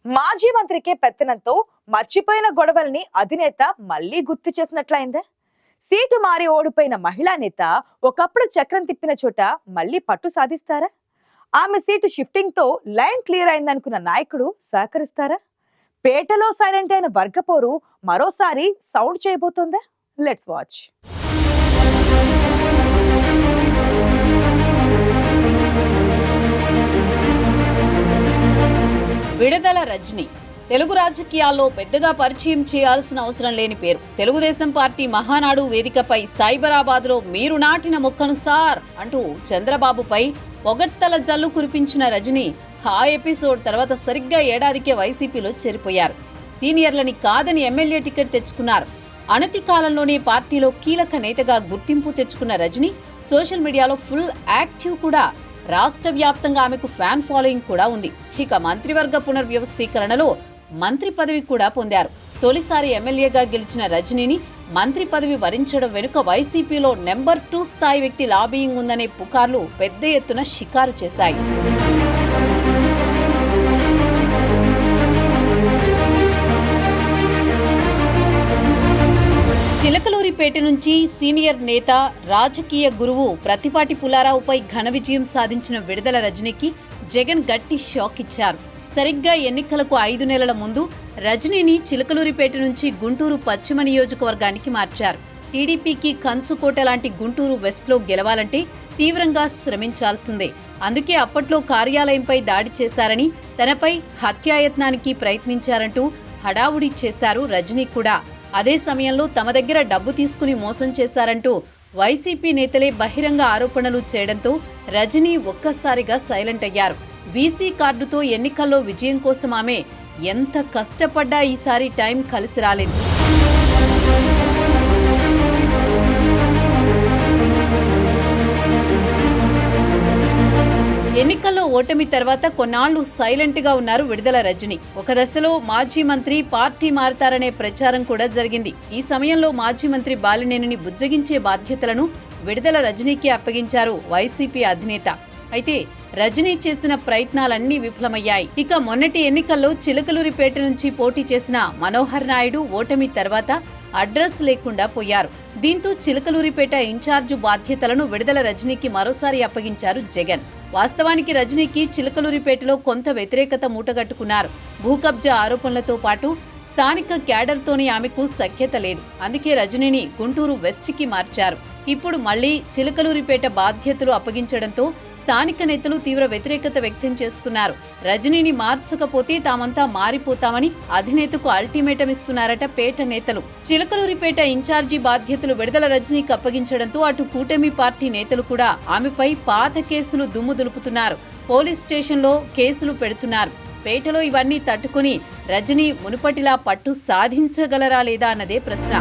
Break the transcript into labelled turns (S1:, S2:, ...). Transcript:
S1: మాజీ మంత్రికే పెత్తనంతో మర్చిపోయిన గొడవల్ని అధినేత మళ్లీ గుర్తు చేసినట్లయిందే. సీటు మారి ఓడిపోయిన మహిళా నేత ఒకప్పుడు చక్రం తిప్పిన చోట మళ్లీ పట్టు సాధిస్తారా? ఆమె సీటు షిఫ్టింగ్ తో లైన్ క్లియర్ అయిందనుకున్న నాయకుడు సహకరిస్తారా? పేటలో సైలెంట్ అయిన వర్గపోరు మరోసారి సౌండ్ చేయబోతోందా? Let's watch.
S2: విడుదల రజని తెలుగు రాజకీయాల్లో పెద్దగా పరిచయం చేయాల్సిన అవసరం లేని పేరు. తెలుగుదేశం పార్టీ మహానాడు వేదికపై సైబరాబాద్ లో మీరు నాటిన మొక్కను సార్ అంటూ చంద్రబాబుపై పొగడ్తల జల్లు కురిపించిన రజని ఆ ఎపిసోడ్ తర్వాత సరిగ్గా ఏడాదికే వైసీపీలో చేరిపోయారు. సీనియర్లని కాదని ఎమ్మెల్యే టికెట్ తెచ్చుకున్నారు. అనతి కాలంలోనే పార్టీలో కీలక నేతగా గుర్తింపు తెచ్చుకున్న రజని సోషల్ మీడియాలో ఫుల్ యాక్టివ్ కూడా. రాష్ట్ర వ్యాప్తంగా ఆమెకు ఫ్యాన్ ఫాలోయింగ్ కూడా ఉంది. ఇక మంత్రివర్గ పునర్వ్యవస్థీకరణలో మంత్రి పదవి కూడా పొందారు. తొలిసారి ఎమ్మెల్యేగా గెలిచిన రజనీని మంత్రి పదవి వరించడం వెనుక వైసీపీలో నెంబర్ 2 స్థాయి వ్యక్తి లాబియింగ్ ఉందనే పుకార్లు పెద్ద ఎత్తున షికారు చేశాయి. చిలకలూరిపేట నుంచి సీనియర్ నేత, రాజకీయ గురువు ప్రతిపాటి పుల్లారావుపై ఘన విజయం సాధించిన విడుదల రజనీకి జగన్ గట్టి షాక్ ఇచ్చారు. సరిగ్గా ఎన్నికలకు 5 నెలల ముందు రజనీని చిలకలూరిపేట నుంచి గుంటూరు పశ్చిమ నియోజకవర్గానికి మార్చారు. టీడీపీకి కంచుకోట లాంటి గుంటూరు వెస్ట్లో గెలవాలంటే తీవ్రంగా శ్రమించాల్సిందే. అందుకే అప్పట్లో కార్యాలయంపై దాడి చేశారని, తనపై హత్యాయత్నానికి ప్రయత్నించారంటూ హడావుడి చేశారు రజనీ కూడా. అదే సమయంలో తమ దగ్గర డబ్బు తీసుకుని మోసం చేశారంటూ వైసీపీ నేతలే బహిరంగ ఆరోపణలు చేయడంతో రజనీ ఒక్కసారిగా సైలెంట్ అయ్యారు. బీసీ కార్డుతో ఎన్నికల్లో విజయం కోసం ఆమె ఎంత కష్టపడ్డా ఈసారి టైం కలిసి రాలేదు. ఎన్నికల్లో ఓటమి తర్వాత కొన్నాళ్లు సైలెంట్ గా ఉన్నారు విడుదల రజని. ఒక దశలో మాజీ మంత్రి పార్టీ మారతారనే ప్రచారం కూడా జరిగింది. ఈ సమయంలో మాజీ మంత్రి బాలినేనిని బుజ్జగించే బాధ్యతలను విడుదల రజనీకి అప్పగించారు వైసీపీ అధినేత. అయితే రజనీ చేసిన ప్రయత్నాలన్నీ విఫలమయ్యాయి. ఇక మొన్నటి ఎన్నికల్లో చిలకలూరిపేట నుంచి పోటీ చేసిన మనోహర్ నాయుడు ఓటమి తర్వాత అడ్రస్ లేకుండా పోయారు. దీంతో చిలకలూరిపేట ఇన్ఛార్జు బాధ్యతలను విడుదల రజనీకి మరోసారి అప్పగించారు జగన్. వాస్తవానికి రజనీకి చిలకలూరిపేటలో కొంత వ్యతిరేకత మూటగట్టుకున్నారు. భూకబ్జా ఆరోపణలతో పాటు స్థానిక క్యాడర్తోనే ఆమెకు సఖ్యత లేదు. అందుకే రజనీని గుంటూరు వెస్ట్కి మార్చారు. ఇప్పుడు మళ్లీ చిలకలూరిపేట బాధ్యతలు అప్పగించడంతో స్థానిక నేతలు తీవ్ర వ్యతిరేకత వ్యక్తం చేస్తున్నారు. రజనీని మార్చకపోతే తామంతా మారిపోతామని అధినేతకు అల్టిమేటం ఇస్తున్నారట పేట నేతలు. చిలకలూరిపేట ఇన్ఛార్జి బాధ్యతలు విడుదల రజనీకి అప్పగించడంతో అటు కూటమి పార్టీ నేతలు కూడా ఆమెపై పాత కేసులు దుమ్ము దులుపుతున్నారు. పోలీస్ స్టేషన్లో కేసులు పెడుతున్నారు. పేటలో ఇవన్నీ తట్టుకుని రజనీ మునుపటిలా పట్టు సాధించగలరా లేదా అన్నదే ప్రశ్న.